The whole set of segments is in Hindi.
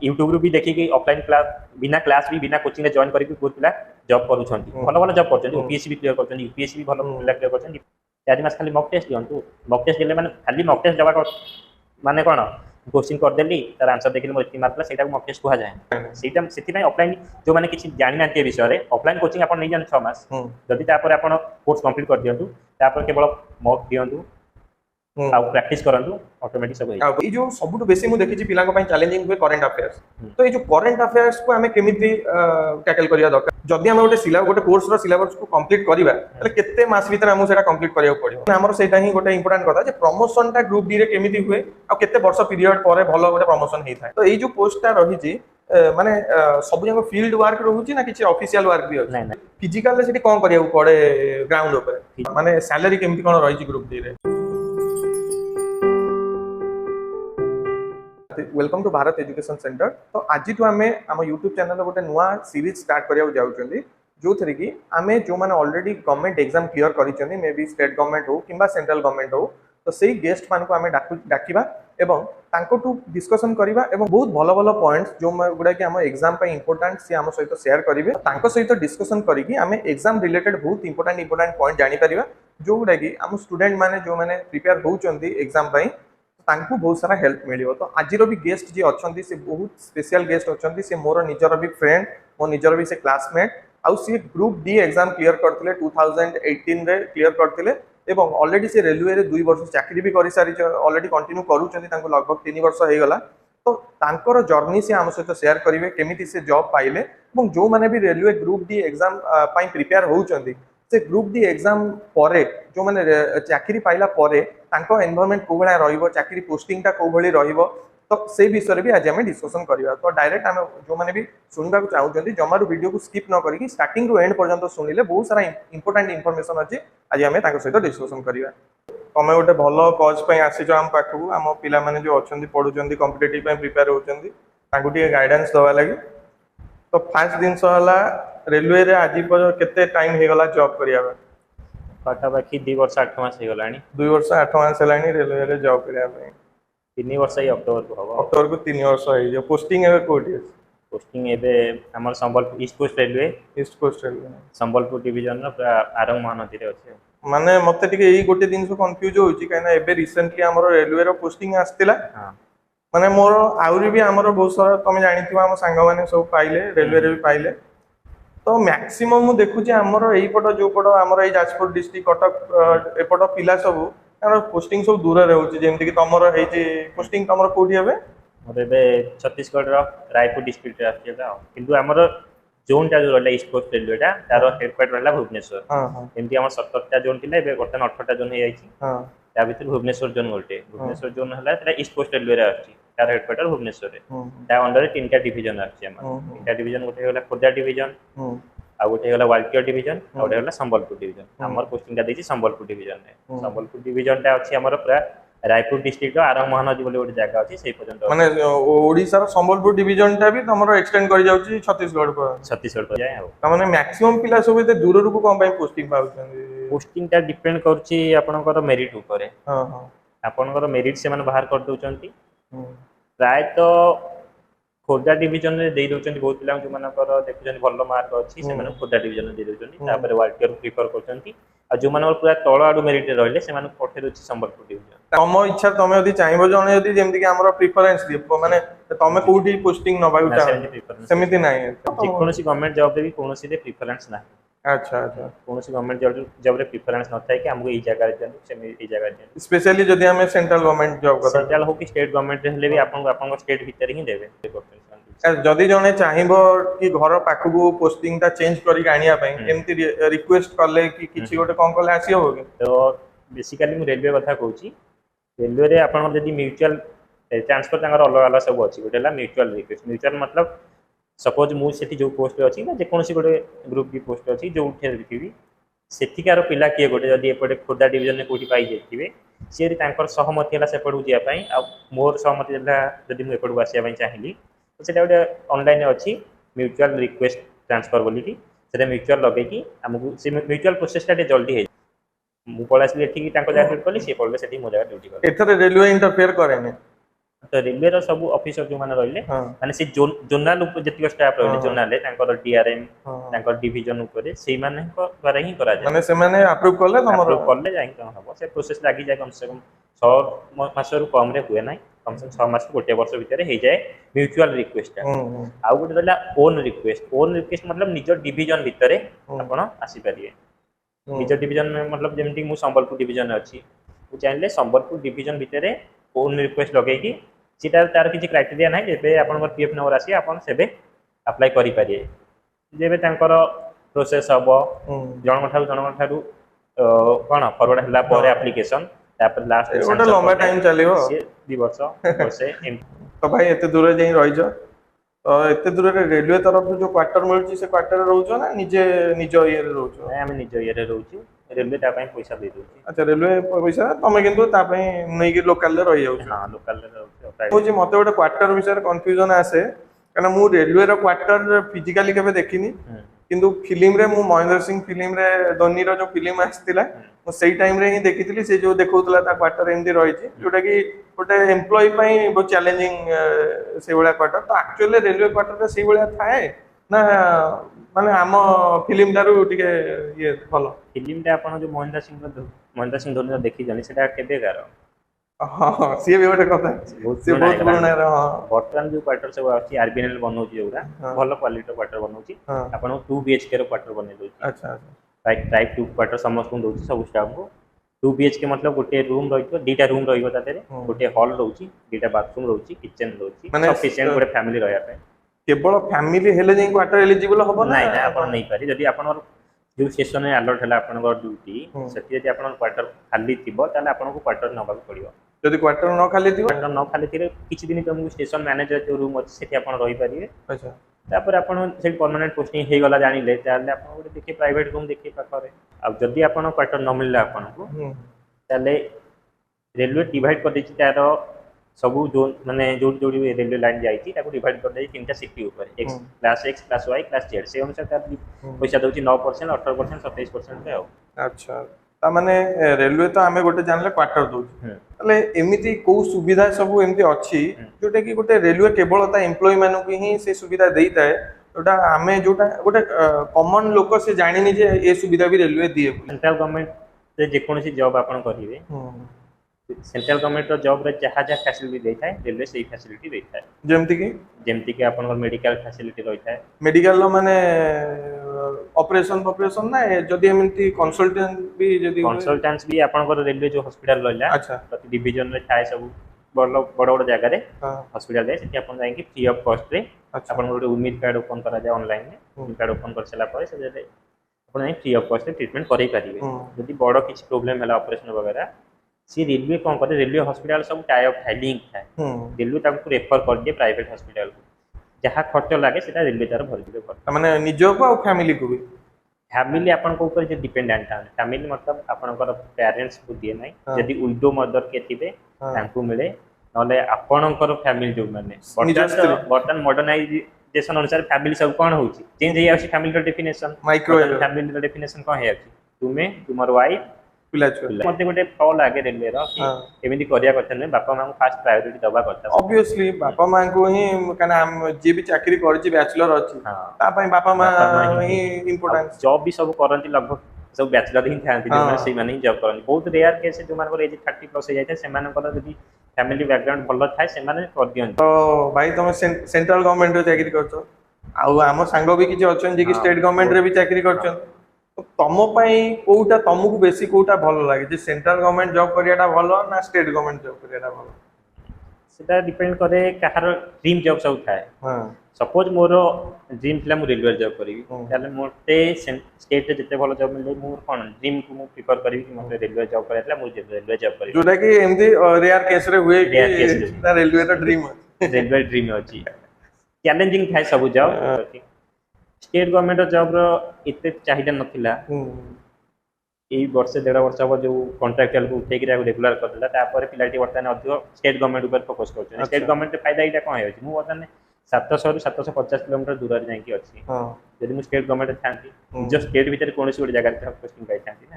यूट्यूब रू भी देखिए ऑफलाइन क्लास क्लास भी बिना कोचिंग जॉइन करके बहुत पिला जॉब करूछंती भल भल जॉब करछंती ओपीएससी भी क्लियर करछंती यूपीएससी भी भल पिला क्लियर करछंती 4 मास खाली मॉक टेस्ट दियंतु मॉक टेस्ट देले माने खाली मॉक टेस्ट दबा माने कोन क्वेश्चन कर देली तार आंसर देखिले मो इतनी मार्क सेटा मॉक टेस्ट कहा जाए सेटा सेति ऑफलाइन जो माने किछि जानि नांती विषय रे ऑफलाइन कोचिंग आपण नै जान 6 मास जदि तापर आपण कोर्स कंप्लीट कर दियंतु तापर केवल मॉक दियंतु आ प्रैक्टिस करंतु ऑटोमेटिक सब होई जो सबुट बेसी मु देखि पिला को चैलेंजिंग हुए करंट अफेयर्स तो ये जो करंट अफेयर्स को हमें केमिति टैकल करिया दरकार जदि हम गोटे कोर्स रो सिलेबस को कंप्लीट करिबा तले केते मास भीतर हम सेटा कंप्लीट करिया पड़ियो हमर सेटा ही गोटे इंपोर्टेंट कथा जे प्रमोशन टा ग्रुप डी रे केमिति हुए आ केते वर्ष पीरियड परे भलो गोटे प्रमोशन हेइ थाय तो ये जो पोस्ट टा रही छी माने सब जंग फील्ड वर्क रहूची ना किछि ऑफिशियल वर्क भी अछि नै फिजिकल ले सेठी कोन करिया पड़े ग्राउंड ऊपर माने सैलरी केमिति कोन रही छी ग्रुप डी रे welcome to Bharat education centre तो आज तो आम आम यूट्यूब चैनल गोटे नुआ सीरीज स्टार्ट करिया जाउछंदी जो थरी कि आमे जो माने ऑलरेडी गवर्नमेंट एग्जाम क्लियर करिसंदी मे बी स्टेट गवर्नमेंट हो किंबा सेंट्रल गवर्नमेंट हो तो सेही गेस्ट मान को आमे डाकिबा एवं तांको टू डिस्कशन करिबा एवं बहुत भलो भलो पॉइंट्स जो गुडा कि हम एग्जाम पे इंपोर्टेंट से हम सहित शेयर करिवे तांको सहित डिस्कशन करिकि आमे एग्जाम रिलेटेड बहुत इंपोर्टेंट पॉइंट जानि परिबा जो गुडा कि हम स्टूडेंट माने जो माने प्रिपेयर होउचंदी एग्जाम पई तांको बहुत सारा हेल्प मिलियो तो आज भी गेस्ट जी अच्छी से बहुत स्पेशल गेस्ट अच्छी से मोर निजर भी फ्रेंड मो निजर भी से क्लासमेट आउ सी ग्रुप डी एग्जाम क्लियर करथिले 2018 रे क्लियर करथिले एवं ऑलरेडी से रेलवे रे 2 वर्ष चाकरी भी करि सारी ऑलरेडी कंटिन्यू करूचंदी तांको लगभग 3 वर्ष हे गला तो तांकर जर्नी से हम सहित शेयर करिवे केमिति से जॉब पाइले एवं जो माने भी रेलवे ग्रुप डी एग्जाम पाई प्रिपेयर होउचंदी से ग्रुप डी एग्जाम परे जो माने चाकरी पाइला परे तांको एनवायरनमेंट को भला रहिबो चाकरी पोस्टिंग टा को भली रहिबो तो से विषय भी आज हमें डिस्कशन करिया तो डायरेक्ट हम जो माने भी सुनबा को चाहउचंदी जमारू वीडियो को स्किप न करिकि स्टार्टिंग रो एंड पर्यंत सुनिले बहुत सारा इंपोर्टेंट इंफॉर्मेशन अछि आज हमें तांको सहित डिस्कशन करिया तमे गोटे भलो कॉज पई आसी जो हम पाखु हम पिला माने जो अछंदी पढुचंदी कॉम्पिटिटिव पई प्रिपेयर होचंदी तांको टी गाइडेंस दवा लागि तो फर्स्ट दिन सहला रेलवे रे आज पर केते टाइम हे गला जॉब करिया पाखापाखि 2 वर्ष 8 मास हे गलानी 2 वर्ष 8 मास हेलानी रेलवे रे जॉब करिया 3 वर्ष ही अक्टोबर को हबो अक्टोबर को 3 वर्ष है जो पोस्टिंग है कोठी पोस्टिंग एबे हमर Sambalpur east coast railway Sambalpur division रो आरंग महानदी रे अछि माने मते टिके एई गोटे दिन से कंफ्यूज होउची काइना एबे रिसेंटली हमर रेलवे रो पोस्टिंग आस्तिला हां माने मोर आउरी भी हमर बहुत सारा तमे जानिथिबा हम संग माने सब पाइले रेलवे रे भी पाइले तो मैक्सिमम मु देखु जे हमर एई पट जो पट हमर एई जाजपुर डिस्ट्रिक्ट कटक एपट पिला सब हमर पोस्टिंग सब दूर रे होची जेमति कि तमरो हेई जे पोस्टिंग तमरो कोठी हेबे मोर एबे छत्तीसगढ़ रो रायपुर डिस्ट्रिक्ट रे आछेला किंतु हमर जोन टा जो रहला ईस्ट कोस्ट रेलवे टा तारो हेडक्वार्टर रहला भुवनेश्वर हां हां एमति हमर 17 टा जोन थिला एबे वर्तमान 18 टा जोन हे आइची हां या भीतर भुवनेश्वर जोन गोटे भुवनेश्वर जोन हला तरा ईस्ट कोस्ट रेलवे रे आछि तार हेडक्वार्टर भुवनेश्वर रे ता अंडर 3 टा डिवीजन आछि हमर 3 टा डिवीजन गोटे होला खोर्धा डिवीजन आ गोटे होला वाल्टियर डिवीजन आ गोटे होला संबलपुर डिवीजन हमर पोस्टिंग टा देछि संबलपुर डिवीजन रे संबलपुर डिवीजन टा अछि हमर पूरा रायपुर डिस्ट्रिक्ट आरंग महानदी बोले गोटे जगह अछि सेही पर्यंत माने ओडिसा रो संबलपुर डिवीजन टा भी तमरो एक्सटेंड करि जाउची छत्तीसगढ़ पर जाय आ त माने मैक्सिमम पिला सब एते दूर रु को कोन पई पोस्टिंग पाउछन पोस्टिंग टा डिपेंड करछि आपनकर मेरिट ऊपर हां हां आपनकर मेरिट से माने बाहर कर दउचंती प्राय तो खोर्धा डिवीजन रे दे दउचंती बहुत पिला जो मानकर देखुचंती भलो मार्क अछि से माने खोर्धा डिवीजन रे दे दउचंती तापर वाल्टियर प्रिफर करचंती आ जो मानकर पूरा तळ आडू मेरिट रे रहले से माने पठे दउची संबलपुर डिवीजन तम इच्छा तमे यदि चाहिबो जने यदि जेमति कि हमरो प्रेफरेंस दिबो माने तमे कोठी पोस्टिंग न बाउ ता सेमिति नाही जे कोनोसी गवर्नमेंट जॉब देबी कोनोसी रे प्रेफरेंस नाही अच्छा अच्छा कोनोसी गवर्नमेंट जॉब रे प्रेफरेंस न थाय कि हमको ई जगह रे जन सेमि ई जगह रे स्पेशली जदि हमें सेंट्रल गवर्नमेंट जॉब करता सेंट्रल हो कि स्टेट गवर्नमेंट रे हेले भी आपन स्टेट भीतर ही देबे जदि जने चाहिबो कि घर पाखु पोस्टिंग ता चेंज करि गानिया पई एमति रिक्वेस्ट करले कि किछि गोटे कोन करले आसी होबो तो बेसिकली मु रेलवे कथा कहूची रेलवे रे आपन जदि म्यूचुअल ट्रांसफर तांगर अलग अलग सब अछि गोटेला म्यूचुअल रिक्वेस्ट म्यूचुअल मतलब सपोज मु सेठी जो पोस्ट अछि ना जे कोनोसी गोटे ग्रुप की पोस्ट अछि जो उठे देखिबी सेठिकार पिला किए गोटे जदि एपटे खोर्धा डिवीजन ने कोठी पाई जेतिबे सेरी तांकर सहमति हला सेपडू जिया पई आ मोर सहमति हला जदि मु एपडू आसिया पई चाहिली तो सेटा गोटे ऑनलाइन अछि म्यूचुअल रिक्वेस्ट ट्रांसफर बोली कि सेटा म्यूचुअल लगे कि हमकु से म्यूचुअल प्रोसेस टा जल्दी हे मु पळासली एठी कि तांको जाय कली से पळले सेठी मो जगह ड्यूटी कर एथरे रेलवे इंटरफेयर करेने तो रेलवे रो सब ऑफिसर जो माने रहले माने से जोनल ऊपर जतिक स्टाफ रहले जोनल रे तांकर डीआरएम तांकर डिवीजन ऊपर से माने को द्वारा ही करा जाय माने से माने अप्रूव करले तमरो अप्रूव करले जाय कोन हबो से प्रोसेस लागी जाय कम से कम 6 मास रु कम रे हुए नाही कम से कम 6 मास गोटे वर्ष भीतर हे जाय म्यूचुअल रिक्वेस्ट आ गोटे रहला ओन रिक्वेस्ट मतलब निज डिवीजन भीतर आपण आसी परिए निज डिवीजन में मतलब जेमति मु संबलपुर डिवीजन अछि मु चाहले संबलपुर डिवीजन भीतर ओन रिक्वेस्ट लगे कि सीटा तार किसी क्राइटेरिया नाही जेबे आपन पीएफ नंबर आसी आपन सेबे अप्लाई करि परिए जेबे तांकर प्रोसेस हबो जण ठारू कोन फॉरवर्ड हला पर एप्लीकेशन तापर लास्ट ओटा लंबा टाइम चलेबो 2 वर्ष से तो भाई एते दूर जाई रहि जा तो एते दूर रे रेलवे तरफ जो क्वार्टर मिलची से क्वार्टर रे रहउछो ना निज ये रे रहउछो नै हम निज ये रे रहउछु रेलवे ता पई पैसा दे दोछि अच्छा रेलवे पैसा तमे किंतु ता पई नै कि लोकल रे रहि जाउछ हां लोकल रे रहउछु हो जे मते ओटा क्वार्टर विषय कंफ्यूजन आसे कारण मु रेलवे रो क्वार्टर फिजिकली केबे देखिनी किंतु फिल्म रे मु महेंद्र सिंह फिल्म रे धोनी रो जो फिल्म आस्तिला मु सेही टाइम रे ही देखितली से जो देखौतला ता क्वार्टर एंदी रहिछि जोटा कि गोटे एम्प्लॉय पई बहुत चैलेंजिंग से बडा क्वार्टर तो एक्चुअली रेलवे क्वार्टर रे सेही बडा थाए ना माने हम फिल्म दारू टिके ये भलो फिल्म रे आपण जो महेंद्र सिंह धोनी देखि जानि सेटा केबे गारो हां सी भी गोटे कथा से बहुत पुराना रे हां वर्तमान जो क्वार्टर सब अछि आरबीएनएल बनौछि जोरा भलो क्वालिटी रो क्वार्टर बनौछि आपण 2 बीएचके रो क्वार्टर बने दोछि अच्छा अच्छा टाइप 2 क्वार्टर समस्त को दोछि सब स्टाफ को 2 बीएचके मतलब गोटे रूम रहितो दीटा रूम रहिबो तातेरे गोटे हॉल रहउछि दीटा बाथरूम रहउछि किचन रहउछि सफिशिएंट गोटे फैमिली रहया पे केवल फैमिली हेले जे क्वार्टर एलिजिबल होबो नै नै आपण नै पारी जदी आपण जो स्टेशन में अलर्ट हला आपण ड्यूटी सेति जदी आपण क्वार्टर खाली थिबो ताले आपण को क्वार्टर नबा पड़ियो जदी क्वार्टर न खाली थिबो क्वार्टर न खाली थिरे किछि दिन तुमको स्टेशन मैनेजर जो रूम अछि सेति आपण रहि परिए अच्छा तापर आपण से परमानेंट पोस्टिंग हे गला जानिले ताले आपण गोटे देखि प्राइवेट रूम देखि पाखरे अब जदी आपण क्वार्टर न मिलला आपण को ताले रेलवे डिवाइड कर देछि तारो सब जो माने जो जो रेलवे लाइन जाईची ताको डिवाइड कर दे तीनटा सिटी ऊपर X class Y class Z से अनुसार तार पैसा दउची 9% 18% 27% पे आओ अच्छा ता माने रेलवे तो हमें गोटे जानले क्वार्टर दउ तले एमिति को सुविधा सब एमिति अछि जोटा कि गोटे रेलवे केवल ता एम्प्लॉय मानु की ही से सुविधा देइता है जोटा हमें जोटा गोटे कॉमन लोक से जानिनी जे ए सुविधा भी रेलवे दिए सेंट्रल गवर्नमेंट से जे कोनसी जॉब आपण करिवे सेंट्रल गवर्नमेंट रो जॉब रे जहा जहा फैसिलिटी देता है रेलवे से फैसिलिटी देता है जेमति कि आपन मेडिकल फैसिलिटी रहता है मेडिकल लो माने ऑपरेशन ना जदी एमंती कंसल्टेंट्स भी आपन को रेलवे जो हॉस्पिटल रहला अच्छा प्रति डिवीजन रे थाए सब बड़ जगह रे हॉस्पिटल रे सेठी आपन जाई कि फ्री ऑफ कॉस्ट रे आपन को उम्मीद कार्ड ओपन करा जाय ऑनलाइन में उम्मीद कार्ड ओपन कर सला पर से आपन फ्री ऑफ कॉस्ट ट्रीटमेंट करै परिबे जदी बड़ किछ प्रॉब्लम हला ऑपरेशन वगैरह सी रेलवे कौन करे रेलवे हॉस्पिटल सब टाई ऑफ है लिंक है रेलवे ताको रेफर कर दिए प्राइवेट हॉस्पिटल को जहाँ खर्च लागे सेटा रेलवे तार भर दिबे कर माने निजो को और फैमिली को भी फैमिली आपन को ऊपर जे डिपेंडेंट है फैमिली मतलब आपन को पेरेंट्स को दिए नै यदि विडो मदर के थिबे तांको मिले नले आपन को फैमिली जो माने बर्तन मॉडर्नाइजेशन अनुसार फैमिली सब कोन होची चेंज हे आसी फैमिली रो डेफिनेशन माइक्रो फैमिली रो डेफिनेशन कोन हे आसी तुमे तुमर वाइफ मते गोटे कॉल आगे रेलवे रो कि एमिति करिया कथा नै बापा मां को फास्ट प्रायोरिटी दबा करता ऑब्वियसली बापा मां को ही कना हम जे भी चाकरी करछि बैचलर अछि ता पई बापा मां ही इंपोर्टेंट जॉब भी सब करंती लगभग सब बैचलर ही थांती जो माने से माने ही जॉब करंती बहुत रेयर केस जो मान को एज 30 प्लस हो जाय से माने को जदी फैमिली बैकग्राउंड भलो थाय से माने कर दियन तो भाई तुम सेंट्रल गवर्नमेंट रो चाकरी करछो आ हम सांग भी किछि अछन जे कि स्टेट गवर्नमेंट रे भी चाकरी करछन तो तुम कोटा तुमको बेसी कोटा भल लगे जे सेंट्रल गवर्नमेंट जॉब करियाटा भलो ना स्टेट गवर्नमेंट जॉब करियाटा भलो सेटा डिपेंड करे कहार ड्रीम जॉब सब थाए हां सपोज मोर ड्रीम थिला मु रेलवे जॉब करिवि ताले मोटे स्टेट रे जते भलो जॉब मिले मु कोन ड्रीम को मु प्रिफर करिवि कि मोटे रेलवे जॉब करियाला मु रेलवे जॉब करिवि जोटा कि एमदी रेयर केस रे हुए कि ना रेलवे रो ड्रीम रेलवे ड्रीम अछि चैलेंजिंग थाए सब जॉब स्टेट गवर्नमेंट जॉब रो इते चाहिदा नथिला एई वर्ष 1.5 वर्ष अब जो कॉन्ट्रैक्चुअल को उठे कि रेगुलर कर देला तापर पिलाटी वर्तमान अधिक स्टेट गवर्नमेंट ऊपर फोकस करछ स्टेट गवर्नमेंट फायदा इटा कोन है मु वर्तमान 700 रु 750 किलोमीटर दूर रे जाई कि अछि यदि मु स्टेट गवर्नमेंट थांती जो स्टेट भीतर कोनसी गोटे जगह रे पोस्टिंग पाई थांती ना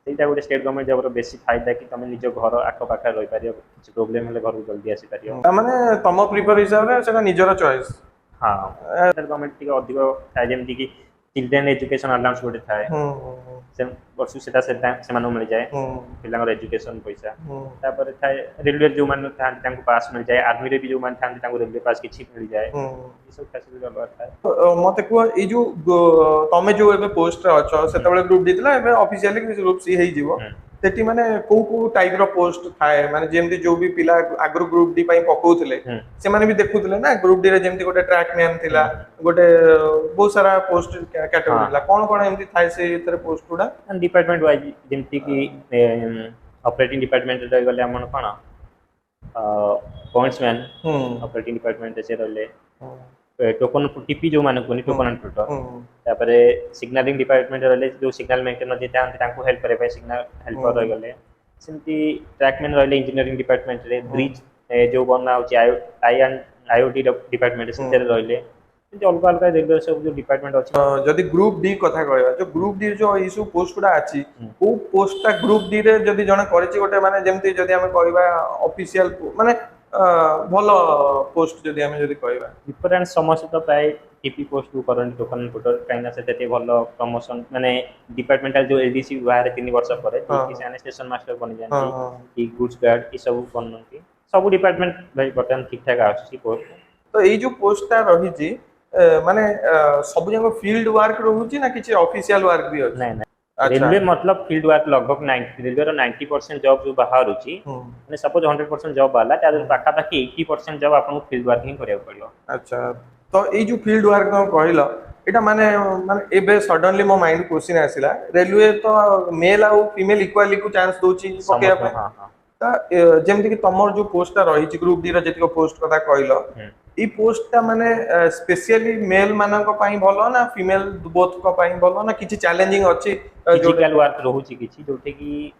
ସେଇଟା ଗୋଟେ ଷ୍ଟେଟ୍ ଗଭର୍ଣ୍ଣମେଣ୍ଟ ଜବର ବେଶୀ फायदा कि तुम निज घर आख पाखे रही पार किसी प्रोब्लेम हेले घर को जल्दी आसी पार माने तम प्रिफर हिसाब रे सेटा निजर चॉइस हाँ सेंट्रल गवर्नमेंट टिके अधिक थाए जेमति कि चिल्ड्रेन एजुकेशन अलाउंस गोटे थाए से वर्ष सेटा से मानु मिल जाए पिलांगर एजुकेशन पैसा तापर थाए रेलवे जो मान थान तांको पास मिल जाए आर्मी रे भी जो मान थान तांको रेलवे पास किछि मिल जाए ई सब फैसिलिटी अलग थाए मते को ई जो तमे जो एबे पोस्ट रे अछो सेतबेले ग्रुप दितला एबे ऑफिशियली ग्रुप सी हेई जीवो सेठी माने को टाइप रो पोस्ट थाए माने जेमति जो भी पिला आगरो ग्रुप डी पई पकोउतले से माने भी देखुतले ना ग्रुप डी रे जेमति गोटे ट्रैक मैन थिला गोटे बहुत सारा पोस्ट कैटेगरी ला कोन एमति थाए से इतरे पोस्ट गुडा डिपार्टमेंट वाइज जेमति कि ऑपरेटिंग डिपार्टमेंट रे गले हमन कोन पॉइंट्समैन ऑपरेटिंग डिपार्टमेंट से रहले टोकन टीपी जो माने कोनी टोकन ऑपरेटर तापरे सिग्नलिंग डिपार्टमेंट रहले जो सिग्नल मेंटेन देता तांको हेल्प करे सिग्नल हेल्पर रह गले सिमती ट्रैकमैन रहले इंजीनियरिंग डिपार्टमेंट रे ब्रिज जो बना होची आईओटी डिपार्टमेंट से रहले जो अलग अलग रेलवे सब जो डिपार्टमेंट अछि जदी ग्रुप डी कथा कहबा जो ग्रुप डी जो इशू पोस्ट गुडा अछि को पोस्ट ता ग्रुप डी रे जदी जने करछि गोटे माने जेमति जदी हम कहबा ऑफिशियल माने भलो पोस्ट जदी हम जदी कहबा डिफरेंट समस्या तो प्राय टीपी पोस्ट को करंट टोकन पुटर काइना से तेते भलो प्रमोशन माने डिपार्टमेंटल जो एलडीसी बाहर 3 वर्ष पर कि से स्टेशन मास्टर बनि जानती कि गुड्स गार्ड की सब बननती सब डिपार्टमेंट भाई बटन ठीक ठाक आछि पोस्ट तो ए जो पोस्ट ता रही छी माने सब जंग फील्ड वर्क रहउची ना किछि ऑफिशियल वर्क भी अछि नहीं रेलवे मतलब फील्ड वर्क लगभग 90 रेलवे रो 90% जॉब जो बाहर होची माने सपोज 100% जॉब वाला तादर पाखा पाखी 80% जॉब आपन फील्ड वर्क ही करिया पड़ियो अच्छा तो ए जो फील्ड वर्क हम कहिला एटा माने माने एबे सडनली मो माइंड क्वेश्चन आसिला रेलवे तो मेल आ फीमेल इक्वली को चांस दोची पकेया पे हां ता जेमति कि तमर जो पोस्ट रही छी ग्रुप डी रो जतिको पोस्ट कथा कहिलो ई पोस्ट ता माने स्पेशली मेल मानन को पाई भलो ना फीमेल बोथ को पाई भलो ना किछि चैलेंजिंग अछि फिजिकल वर्क रहउची किछि जोटे कि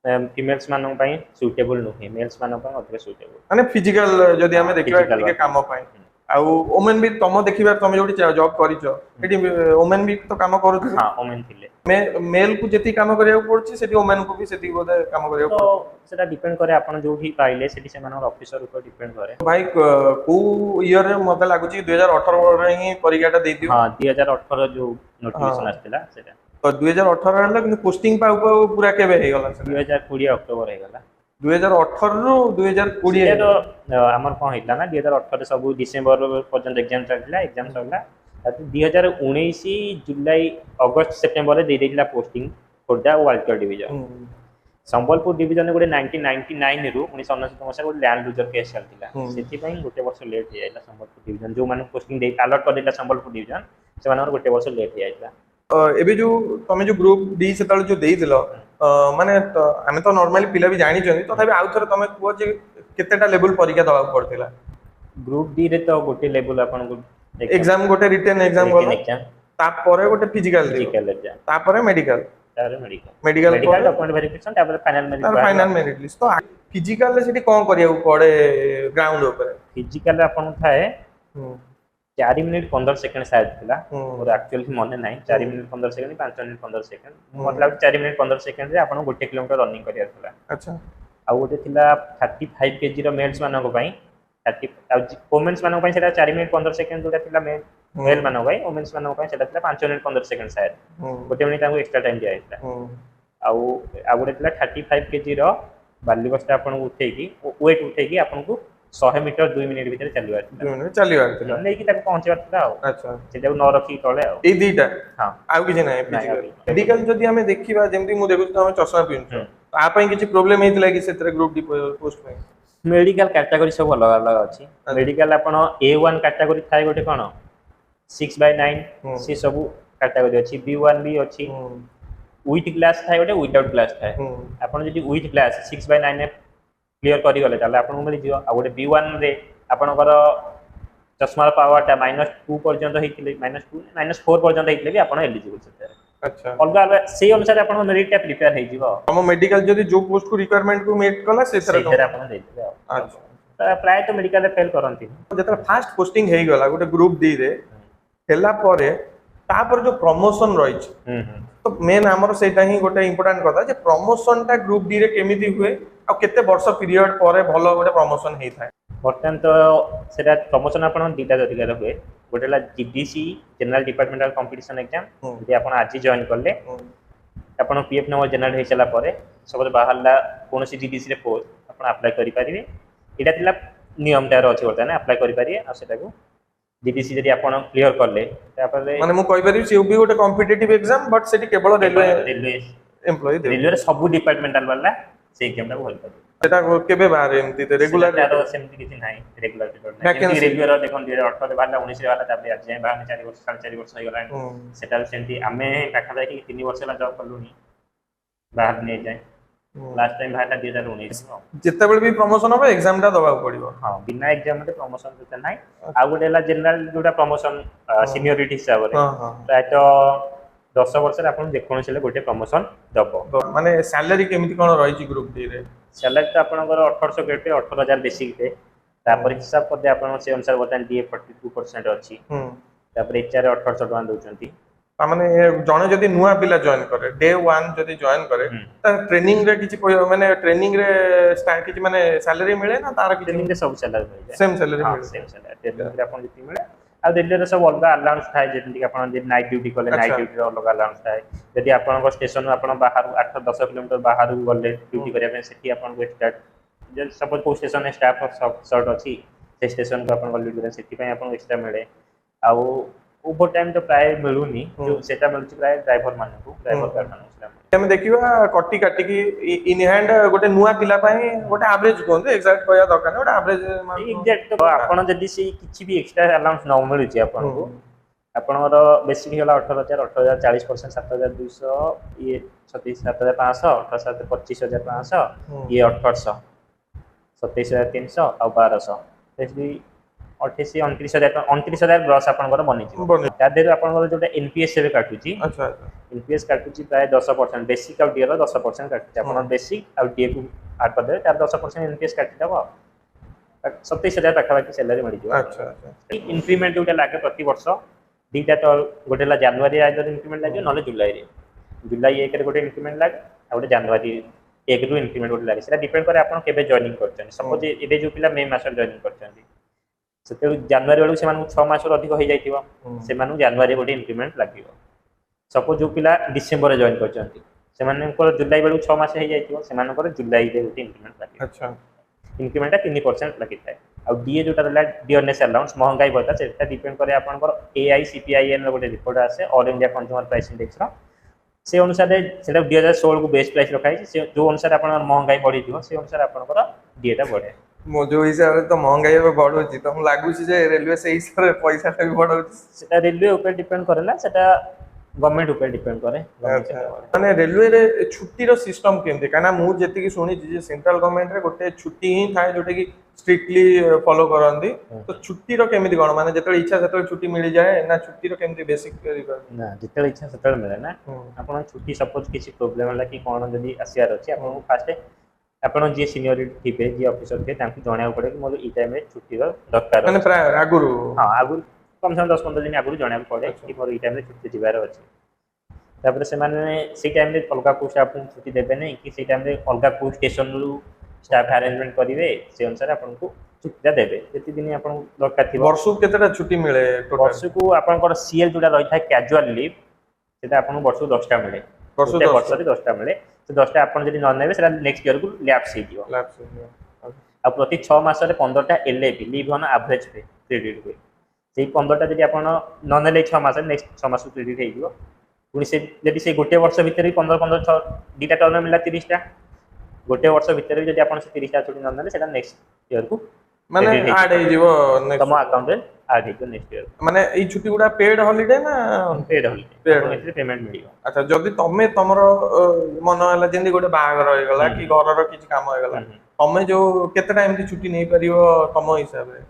फीमेल्स मानन पाई सुटेबल नुहे मेल्स मानन पाई अधिक सुटेबल माने फिजिकल जदी हमें देखिबा के काम पाई आ वुमेन भी तम देखिबा तम जोटी जॉब करिचो एटी वुमेन भी तो काम करूथि हां वुमेन थिले मेल को जति काम करिया पड़छि सेठी वुमेन को भी सेठी बोधे काम करिया तो सेटा डिपेंड करे आपण जोठी पाइले सेठी से मानन ऑफिसर ऊपर डिपेंड करे भाई को ईयर रे मते लागुची 2018 रे ही परीक्षाटा देई दियो हां 2018 जो नोटिफिकेशन आस्तिला सेटा तो 2018 रे किंतु पोस्टिंग पा पूरा केबे हे गला 2020 अक्टोबर हे गला 2018 रो 2020 तो हमर कोन हिला ना 2018 सब डिसेंबर पर्यंत एग्जाम चलला एग्जाम सरला 2019 जुलाई अगस्त सेप्टेम्बर दे देला posting Khordha Walter division Sambalpur division गोटे 1999 रु 1999 मसिया गोटे लैंड लूजर केस चलतिला सेति पई गोटे वर्ष लेट हे आइला संबलपुर डिवीजन जो माने पोस्टिंग दे अलर्ट कर देला संबलपुर डिवीजन से माने गोटे वर्ष लेट हे आइला एबे जो तमे जो ग्रुप डी सेतल जो देई दिलो माने हमें तो नॉर्मली पिला भी जानि छथि तथापि आउ थरे तमे को जे केतेटा लेवल परीक्षा दवा पड़तिला ग्रुप डी रे तो गोटे लेवल आपन को एग्जाम गोटे रिटन एग्जाम गलो ता परे गोटे फिजिकल एग्जाम ता परे मेडिकल मेडिकल डॉक्यूमेंट वेरिफिकेशन तापर फाइनल मेरिट लिस्ट तो फिजिकल ले सेठी कोन करिया पड़े ग्राउंड ऊपर फिजिकल आपन थाए 4 मिनिट 15 सेकंड शायद थिला और एक्चुअली मने नाही 4 मिनिट 15 सेकंड 5 मिनिट 15 सेकंड मतलब 4 मिनिट 15 सेकंड रे आपन 1 किलोमीटर रनिंग करिया थिला अच्छा आ गोटे थिला 35 केजी रो मेल्स मानन को पई 30 आ वुमेन्स मानन को पई सेटा 4 मिनिट 15 सेकंड जोटा थिला मेल मानन को पई वुमेन्स मानन को पई सेटा थिला 5 मिनिट 15 सेकंड शायद गोटे मिनिट ताको एक्स्ट्रा टाइम दिया थिला आ गोटे थिला 35 केजी रो बाली बस्ता आपन उठे की वेट उठे की आपन को 100 मीटर 2 मिनिट भीतर चलिवार थिला 2 मिनिट चलिवार थिला नै कि ताको पहुंचवार थिला अच्छा सेटा न रखी तळे ए दीटा हां आउ कि नै फिजिकल मेडिकल जदी हमें देखिबा जेमति मु देखु त हम चश्मा पिनछु आ पई किछि प्रॉब्लम हेतिला कि सेतरे ग्रुप डी पोस्ट में मेडिकल कैटेगरी सब अलग अलग अछि मेडिकल आपण A1 कैटेगरी थाय गोटे कोन 6/9 से सब कैटेगरी अछि B1 भी अछि विथ क्लास थाय गोटे विदाउट क्लास थाय आपण जदी विथ क्लास 6/9 क्लियर करी गले ताले आपण मिल जियो आ गोटे B1 रे आपनकर चश्मा पावरटा -2 पर्यंत हेतिले -2 -4 पर्यंत हेतिले भी आपण एलिजिबल छते अच्छा अलग से अनुसार आपण मेरिट टा प्रिपेयर हे जिवो हम मेडिकल जदी जो पोस्ट को रिक्वायरमेंट को मेट कला से तरह आपण देते अच्छा प्राय तो मेडिकल रे फेल करंती जतरा फास्ट पोस्टिंग हे गला गोटे ग्रुप डी रे हेला परे तापर जो प्रमोशन रही तो मेन आमर सेटा ही गोटे इंपोर्टेंट कथा जे प्रमोशन टा ग्रुप डी रे केमिति हुए आ केते वर्ष पीरियड पर भलो गोटे प्रमोशन हेई थाए बर्तमान तो सेटा प्रमोशन आपण दीटा तरीका हुए गोटे ला GDC general departmental competition exam जे आपण आज जॉइन करले आपण पीएफ नंबर जनरल हे चला परे सब बाहरला कोनोसी जीडीसी रे पोस्ट आपण अप्लाई करि परिबे एटा तिला नियम तार अछि बर्तमान अप्लाई करि परिबे आ सेटा को जीडीसी जदि आपण क्लियर करले तापर माने मु कहि परिबे से भी गोटे कॉम्पिटिटिव एग्जाम बट सेठी केवल रेलवे एम्प्लॉय रेलवे सब डिपार्टमेंटल वाला से एग्जाम टा होल परिबे सेटा केबे बाहर एमती तो रेगुलर तार सेमती किछि नाही रेगुलर पेपर रेलवे रो देखन 2018 रे बाहरला 19 रे वाला तापर आज जाय बाहर 4 वर्ष 4.5 वर्ष हो गला सेटा सेमती आमे पाखा कि 3 वर्ष ला जॉब करलुनी बाहर नै जाय लास्ट टाइम बाहरला 2019 जिते बेल भी प्रमोशन होबे एग्जाम टा दबा पड़िबो हां बिना एग्जाम रे प्रमोशन तो नाही आ गोडेला जनरल जोटा प्रमोशन सीनियरिटी हिसाब रे प्राय तो 10 वर्ष रे आपण देखोन सेले गोटे प्रमोशन दबो माने सैलरी केमिति कोन रही छि ग्रुप डी रे सैलरी तो आपनकर 1800 ग्रेड पे 18000 बेसिक पे तापर हिसाब करदे आपण से अनुसार बतन डीए 42% अछि तापर एचआर 1800 टका दोचंती माने जने जदी नुवा पिला जॉइन करे डे 1 जदी जॉइन करे त ट्रेनिंग रे किछि माने ट्रेनिंग रे स्टार्ट किछि माने सैलरी मिले ना तार किछि ट्रेनिंग रे सब सैलरी मिले जाय सेम सैलरी मिले सेम सैलरी ट्रेनिंग रे आपण जति मिले आ रेलवे रे सब अलग अलाउंस थाए जेति आपण जे नाइट ड्यूटी करले नाइट ड्यूटी रो अलग अलाउंस थाए यदि आपण को स्टेशन आपण बाहर 8-10 किलोमीटर बाहर गले ड्यूटी करिया पे सेठी आपण को स्टार्ट जे सपोज को स्टेशन में स्टाफ शॉर्ट अछि से स्टेशन को आपण ड्यूटी करे सेठी पय आपण एक्स्ट्रा मिले आ ओवर टाइम तो प्राय मिलुनी जो सेटा मिलछि प्राय ड्राइवर माने को ड्राइवर कारखाना हम देखिबा कट्टी काटी की इन हैंड गोटे नुवा पिला पय गोटे एवरेज कोन एक्जेक्ट कहया दरकार नै गोटे एवरेज एक्जेक्ट तो आपण जदी से किछि भी एक्स्ट्रा अलाउंस न मिलु छी आपण को आपनर बेसिक होला 18000 18000 40% 7200 ये 37500 18000 25500 ये 1800 27300 और 1200 एसबी 28 29000 ग्रॉस आपनकर बनि छी ता देर आपनकर जोटा एनपीएस से काटू छी अच्छा एनपीएस काटू छी प्राय 10% बेसिक और डीए रो 10% काटू छी आपन बेसिक और डीए को ऐड कर दे तार 10% एनपीएस काटि दबो 27000 पाखा की सैलरी मिल जी अच्छा अच्छा इंक्रीमेंट जोटा लागे प्रति वर्ष दीटा तो गोटेला जनवरी आइदर इंक्रीमेंट लागे नले जुलाई 1 रे गोटे इंक्रीमेंट लागे आ गोटे जनवरी 1 रु इंक्रीमेंट गोटे लागे सेटा डिपेंड करे आपन केबे जॉइनिंग करछन सपोज एबे जो पिला मे मास जॉइनिंग करछन सेते जनवरी वाला से 6 मास अधिक हो जाइतिबो से मानु जनवरी गोटे इंक्रीमेंट लागिबो सपोज जो पिला डिसेंबर रे जॉइन करछंती से माने को जुलाई वाला 6 मास हो जाइतिबो से मानु को जुलाई रे गोटे इंक्रीमेंट लागिबो अच्छा इंक्रीमेंट 3% लगी थाए आ डीए जोटा रहला डियरनेस अलाउंस महंगाई बता सेटा डिपेंड करे आपनकर एआई सीपीआईएन रो गोटे रिपोर्ट आसे All India Consumer Price Index रो से अनुसार सेटा 2016 को बेस्ट प्राइस रखाई से जो अनुसार आपन महंगाई बढ़ी दियो से अनुसार आपनकर डीएटा बढ़े मो जो हिसाब रे तो महंगाई बे बढ़ो छी तो हम लागु छी जे रेलवे से हिसाब रे पैसा भी बढ़ो सेटा रेलवे ऊपर डिपेंड करेला सेटा गवर्नमेंट ऊपर डिपेंड करे माने रेलवे रे छुट्टी रो सिस्टम केमते काना मु जेति की सुनी जे सेंट्रल गवर्नमेंट रे गोटे छुट्टी ही थाए जोटे की स्ट्रिक्टली फॉलो करंदी तो छुट्टी रो केमिति कोन माने जेतले इच्छा सेतले छुट्टी मिल जाए ना छुट्टी रो केमिति बेसिक ना जेतले इच्छा सेतले मिले ना आपन छुट्टी सपोज किसी प्रॉब्लम होला कि कोन जदी आसियार अछि आपन फास्ट आपन जे सीनियरिटी थिबे जे ऑफिसर थे तांकि जणाउ पड़े कि मोर ई टाइम रे छुट्टी रो दरकार माने प्राय आगुरु हां आगुरु कम से कम 10-15 दिन आगुरु जणाउ पड़े कि मोर ई टाइम रे छुट्टी दिबार अछि तापर से माने से टाइम रे अलगा को आपन छुट्टी देबे नै कि से टाइम रे अलगा को स्टेशन रु स्टाफ अरेंजमेंट करिवे से अनुसार आपन को छुट्टी देबे जति दिन आपन दरकार थिबो वर्ष केतेटा छुट्टी मिले टोटल वर्ष को आपन को सीएल जोटा रही था कैजुअल लीव सेटा आपन वर्ष 10 टा मिले वर्ष रे 10 टा मिले तो 10 टा आपन जदी न नेबे सेटा नेक्स्ट ईयर को लैप्स हे दियो आ प्रति 6 मास रे 15 टा एलएपी लीव ऑन एवरेज पे क्रेडिट हुए सेही 15 टा जदी आपन न नेले 6 मास रे नेक्स्ट 6 मास क्रेडिट हे दियो पुनी से जदी से गोटे वर्ष भीतर 15 6 दीटा टर्न मिला 30 टा गोटे वर्ष भीतर जदी आपन से 30 टा छुट्टी न नेले सेटा नेक्स्ट ईयर को माने ऐड हे जीवो नेक्स्ट तम अकाउंट रे ऐड हे नेक्स्ट ईयर माने ई छुट्टी गुडा पेड हॉलिडे ना पेड हॉलिडे पेड पेमेंट मिलियो अच्छा जदी तमे तमरो मन हला जेंदी गोटे बाहागर होय गला कि घर रो किछ काम होय गला तमे जो केते टाइम की छुट्टी नै परियो तम हिसाब रे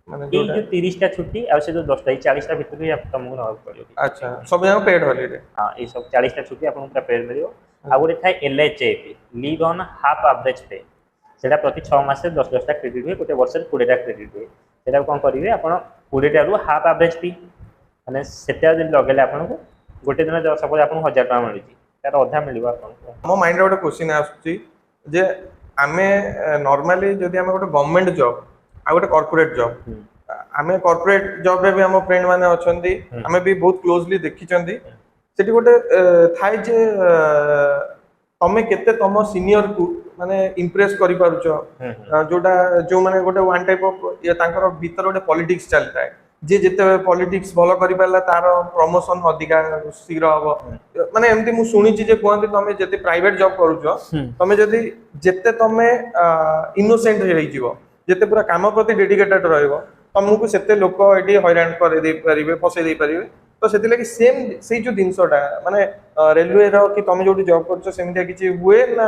माने जो 30 टा छुट्टी आ से जो 10 टा 40 टा भीतर ही तुमको रहब पड़ियो अच्छा सब जगह पेड हॉलिडे हां ई सब 40 टा छुट्टी आपन पूरा पेड मिलियो आ गोटे थाय एलएचए लीव ऑन हाफ एवरेज पे सेटा प्रति 6 मास से 10 टा क्रेडिट हुए गोटे वर्ष रे 20 टा क्रेडिट हुए सेटा कोन करिवे आपन 20 टा रु हाफ एवरेज पे माने सेटा जदि लगेले आपनको गोटे दिन सपोज आपको 1000 टका मिलुची तार अधा मिलिबो आपनको। मो माइंड रे गोटे क्वेश्चन आसुची जे आमे नॉर्मली जदि आमे गोटे गवर्नमेंट जॉब आ गोटे कॉर्पोरेट जॉब आमे कॉर्पोरेट जॉब रे भी हम फ्रेंड माने अछंती आमे भी बहुत क्लोजली देखि चंदी सेठी गोटे थाई जे तमे केते तम सीनियर को माने इंप्रेस करि पारुचो जोटा जो माने गोटे वन टाइप ऑफ ये तांकर भीतर गोटे पॉलिटिक्स चलता है जे जेते पॉलिटिक्स भलो करि पाला तार प्रमोशन अधिका शीघ्र हबो माने एमती मु सुनी छी जे कोहंती तमे जेते प्राइवेट जॉब करूचो तमे जदी जेते तमे इनोसेंट हेइ जीवो जेते पूरा काम प्रति डेडिकेटेड रहइबो तुमको सेते लोक एटी हैरान करे दे परिबे फसे दे परिबे तो सेति लागि सेम सेही जो दिनसोटा माने रेलवे रो कि तमे जोटी जॉब करछो सेमितिया किछि हुए ना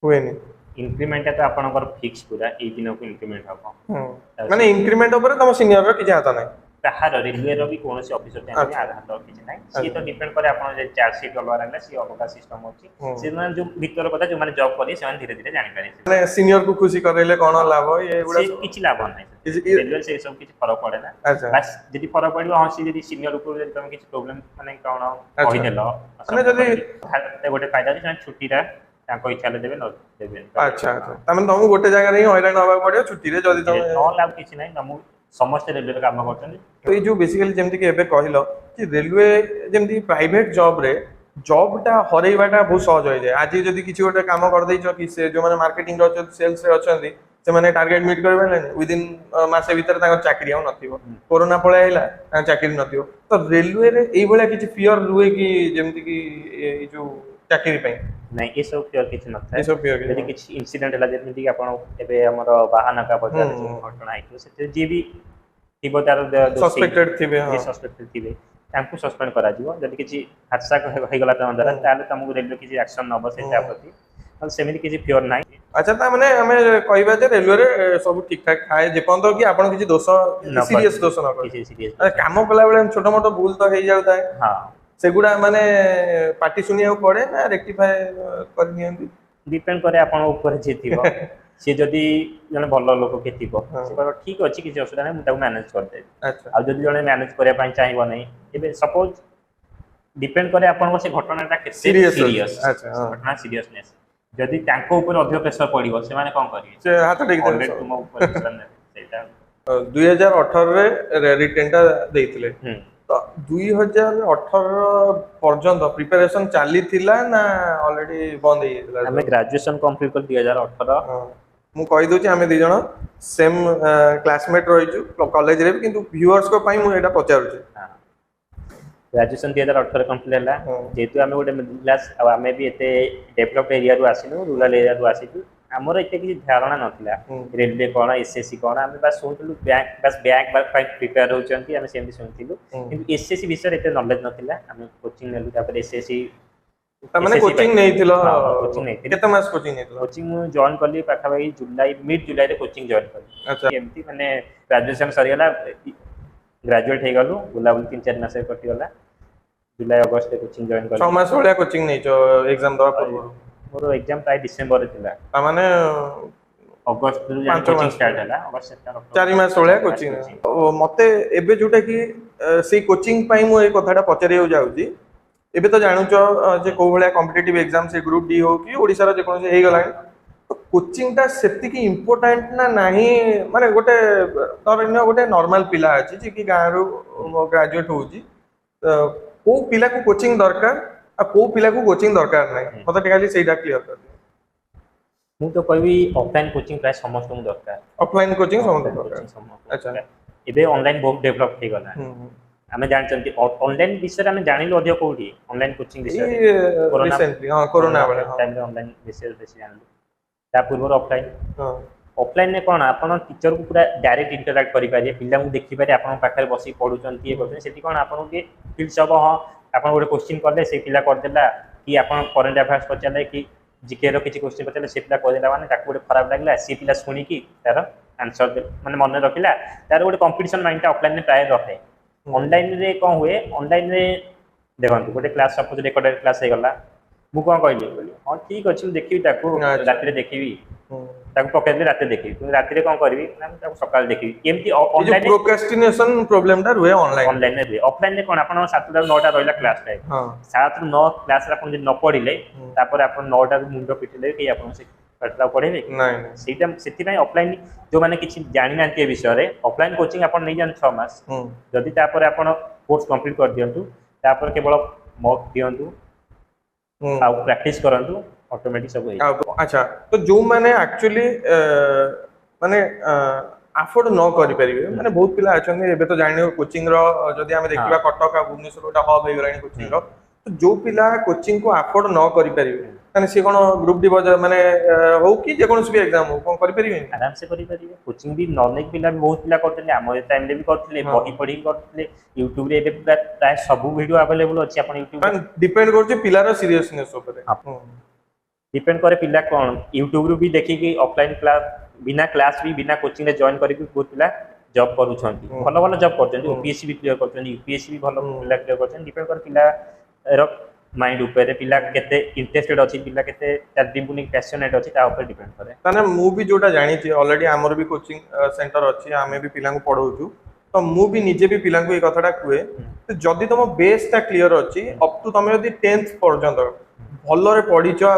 हुएनी इंक्रीमेंट तो आपनकर फिक्स पूरा ए दिन को इंक्रीमेंट हबो माने इंक्रीमेंट ऊपर तम सीनियर रो किछि हाथ नै ताहार रेलवे रो भी कोनोसी ऑफिसर टाइम में आधार तो किछि नै सी तो डिपेंड करे आपन जे चार्ज शीट गलवा लागला सी अबका सिस्टम होछि से माने जो भीतर पता जो माने जॉब करी से धीरे धीरे जानि पारे माने सीनियर को खुशी करैले कोन लाभ ये गुडा किछि लाभ नै रेलवे से सब किछि फरक पड़े ना बस जदि फरक पड़िबो हां सी जदि सीनियर ऊपर जदि तम किछि प्रॉब्लम माने कोन कहि देलो माने जदि गोटे फायदा छै छुट्टी रा ताको इच्छा ले देबे न देबे अच्छा अच्छा तमे तुमको गोटे जगह रे हैरान होबा पड़ियो छुट्टी रे जदि तमे न लाभ किछि नै तमु समस्त रेलवे रे काम करछन तो ये जो बेसिकली जेमति कि एबे कहिलो कि रेलवे जेमति प्राइवेट जॉब रे जॉबटा हरैबाटा बहुत सहज होय जाय आज जदि किछि गोटे काम कर दैछो कि से जो माने मार्केटिंग रो सेल्स रे अछंती से माने टारगेट मीट करबे नै विद इन मासे भीतर ताको चाकरी हो नथिबो कोरोना पळे आइला चाकरी नथिबो तो रेलवे रे एई भलिया किछि फियर रुए कि जेमति कि ए जो चाकरी पई नै ए सब फियर किछि नथा ए सब फियर यदि किछि इंसिडेंट हला जेमति कि आपण एबे हमर बाहन का बजार घटना आइतो से जे भी थिबो तार सस्पेक्टेड थिबे जे सस्पेक्टेड थिबे तांको सस्पेंड करा जिवो जदि किछि हादसा होय गला त अंदर ताले तमको रेलवे किछि एक्शन नबो सेटा प्रति और सेमिति किछि फियर नै अच्छा ता माने हमें कहबा जे रेलवे रे सब ठीक ठाक थाए जे पंतो कि आपण किछि दोष सीरियस दोष न किछि सीरियस काम कला बेले छोटो मोटो भूल तो हेइ जाउता है हां सेगुडा माने पार्टी सुनिया पड़े ना रेक्टिफाई कर नियंती डिपेंड करे आपण ऊपर जे थिबो से जदी जने भलो लोक के थिबो से पर ठीक अछि कि असुविधा नै मुटा मैनेज कर दे अच्छा आ जदी जने मैनेज करे पई चाहिबो नै एबे सपोज डिपेंड करे आपण से घटनाटा केते सीरियस अच्छा घटना सीरियसनेस जदी तांको ऊपर अधिक प्रेशर पड़िबो से माने कोन करिवे से हाथ टेक दे तुम ऊपर प्रेशर नै सेटा 2018 रे रिटेंटा देइथिले तो 2018 पर्यंत प्रिपरेशन चली थिला ना ऑलरेडी बंद हे थिला हमें ग्रेजुएशन कंप्लीट कर 2018 मु कहि दोची हमें दी जण सेम क्लासमेट रहिजु कॉलेज रे किंतु व्यूअर्स को पई मु एटा पचारु छी ग्रेजुएशन 2018 कंप्लीट हला जेतु हमें गोटे मिडिल क्लास अब हमें भी एते डेवलप्ड एरिया रु आसिनु रूरल एरिया रु आसिनु हमर एते किछि धारणा नथिला रेलवे कोन एसएससी कोन हम बस सुनथलु बैंक पाई प्रिपेयर होचंती हम सेमि सुनथिलु किंतु एसएससी विषय एते नॉलेज नथिला हम कोचिंग नेलु तापर एसएससी त माने कोचिंग नै थिलो कोचिंग नै केते मास कोचिंग नै थिलो कोचिंग मु जॉइन करली पाखा भाई जुलाई मिड जुलाई रे कोचिंग जॉइन करली अच्छा एमती माने ग्रेजुएशन सरी गला ग्रेजुएट हे गलु बुला बुल 3-4 मास कटि गला जुलाई अगस्त कोचिंग जॉइन करली 6 मास होलिया कोचिंग नै जो एग्जाम दवा पूर्व मोर एग्जाम प्राय डिसेंबर रे थिला त माने अगस्त रे कोचिंग स्टार्ट हला अगस्त सेप्टेम्बर 4 मास होलिया कोचिंग मते एबे जोटा कि से कोचिंग पई मु ए कथाटा पचारियो जाउची एबे तो जानू जे को भलिया कॉम्पिटिटिव एग्जाम से ग्रुप डी हो कि ओडिसा रो जे कोन से हे गला कोचिंग टा सेति की इंपोर्टेंट ना नाही माने गोटे तोरनो गोटे नॉर्मल पिला अछि जे कि गां रो ग्रेजुएट होउची को पिला को कोचिंग दरकार आ को पिला को कोचिंग दरकार नै मते टिकाली सेटा क्लियर कर मु तो कहबी ऑफलाइन कोचिंग प्राय समस्त मु दरकार ऑफलाइन कोचिंग समस्त दरकार अच्छा एबे ऑनलाइन बहुत डेवलप हे गला हमें जानचंती ऑनलाइन विषय हमें जानिलो अधिक कोठी ऑनलाइन कोचिंग विषय कोरोना रिसेंटली हां कोरोना वाला टाइम रे ऑनलाइन विषय बेसी जानलो ता पूर्व ऑफलाइन हां ऑफलाइन ने कोन आपन टीचर को पूरा डायरेक्ट इंटरैक्ट करि पारे पिल्ला को देखि पारे आपन पाखरे बसी पढुचंती ए करते सेति कोन आपन के फील सब हां आपन गोटे क्वेश्चन करले से पिला कर देला कि आपन करंट अफेयर्स पचाले कि जीके रो किछि क्वेश्चन पचाले से पिला कह देला माने ताको गोटे खराब लागला से पिला सुनी कि तार आंसर माने मन रखिला तार गोटे कंपटीशन माइंड ता ऑफलाइन में प्राय रहे ऑनलाइन रे कोन हुए ऑनलाइन रे देखंतु गोटे क्लास सपोज रेकॉर्डेड क्लास हे गला मु कोन कहली हां ठीक अछि देखिबी ताको रात रे देखिबी ताको पकेले राते देखि राति रे कोन करबी हम ताको सकाल देखि केमती ऑनलाइन प्रोक्रेस्टिनेशन प्रॉब्लम टा रुए ऑनलाइन रे ऑफलाइन रे कोन आपण 7 टा 9 टा रहला क्लास टाइम हां 7 ରୁ 9 क्लास रे आपण जे न पढिले तापर आपण 9 टा मुंडो पिटिले कि आपण से पटला पढेबे नहीं सेटा सेति नै ऑफलाइन जो माने किछि जानि नांती विषय रे ऑफलाइन कोचिंग आपण नै जान 6 मास जदी तापर आपण कोर्स कंप्लीट कर दियंतु तापर केवल मॉक दियंतु आ प्रैक्टिस करंतु ऑटोमेटिक सब होई अच्छा तो जो माने एक्चुअली माने अफोर्ड न करि परिबे माने बहुत पिला अछन एबे तो जानि कोचिंग रो जदी हम देखिबा कटक आ भुवनेश्वर ओटा हब हे गलानी कोचिंग रो तो जो पिला कोचिंग को अफोर्ड न करि परिबे माने से कोन ग्रुप डी माने हो कि जे कोन भी एग्जाम हो कोन करि परिबे आराम से करि परिबे कोचिंग भी नॉलेज पिला भी बहुत पिला करथले हमर टाइम रे भी करथले बही पढी करथले YouTube रे एबे प्राय सब वीडियो अवेलेबल अछि अपन YouTube डिपेंड करछ पिला रो सीरियसनेस ऊपर डिपेंड करे पिला कोन YouTube रू भी देखि कि ऑफलाइन क्लास बिना क्लास भी बिना कोचिंग रे जॉइन करि बहुत पिला जॉब करू छथि भलो भलो जॉब करछन OPSC भी क्लियर करछन UPSC भी भलो पिला क्लियर करछन डिपेंड कर पिला रो माइंड ऊपर पिला केते इंटरेस्टेड अछि पिला केते टर्निंग पैशनेट अछि ता ऊपर डिपेंड करे ताने मु भी जोटा जानि छी ऑलरेडी हमर भी कोचिंग सेंटर अछि आमे भी पिला को पढौछु तो मु भी निजे भी पिला को ए कथाटा कुए तो जदी तुम बेस ता क्लियर अछि अप टू तुम यदि 10th पर्यंत भलो रे पढिछ आ